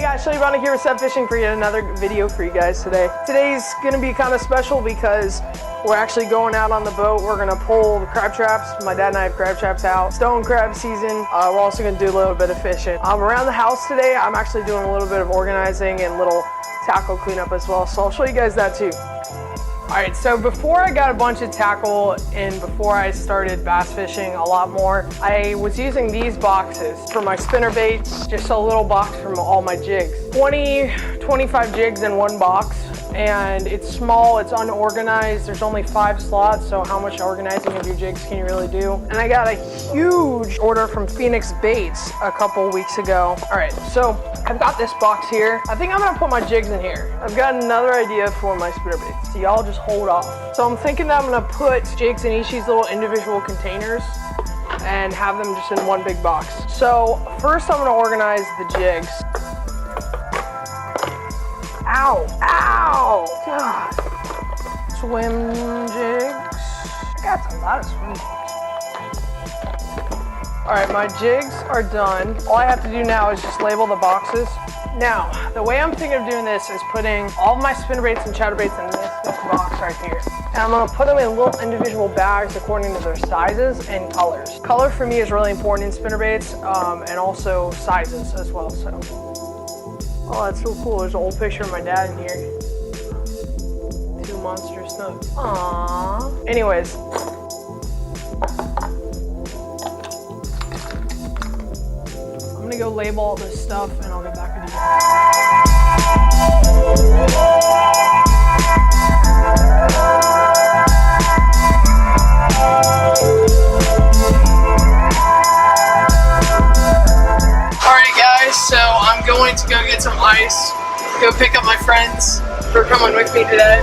guys, Shelly Bonnick here with Seth Fishing for yet another video for you guys today. Today's gonna be kind of special because we're actually going out on the boat. We're gonna pull the crab traps. My dad and I have crab traps out. Stone crab season. We're also gonna do a little bit of fishing. Around the house today, I'm actually doing a little bit of organizing and little tackle cleanup as well. So I'll show you guys that too. All right, so before I got a bunch of tackle and before I started bass fishing a lot more, I was using these boxes for my spinner baits, just a little box from all my jigs. 25 jigs in one box, and it's small, it's unorganized, there's only 5 slots, so how much organizing of your jigs can you really do? And I got a huge order from Phoenix Baits a couple weeks ago. All right, so I've got this box here. I think I'm gonna put my jigs in here. I've got another idea for my spinner baits, so y'all just hold off. So I'm thinking that I'm gonna put jigs in each of these little individual containers and have them just in one big box. So first I'm gonna organize the jigs. Ow, ow, God. Swim jigs. I got a lot of swim jigs. All right, my jigs are done. All I have to do now is just label the boxes. Now, the way I'm thinking of doing this is putting all of my spinnerbaits and chatterbaits in this box right here. And I'm gonna put them in little individual bags according to their sizes and colors. Color for me is really important in spinnerbaits, and also sizes as well, so. Oh, that's so cool. There's an old picture of my dad in here. 2 monster snugs. Aww. Anyways. I'm gonna go label all this stuff and I'll get back with you guys. Alright guys, so I'm going to go get some ice, go pick up my friends who are coming with me today.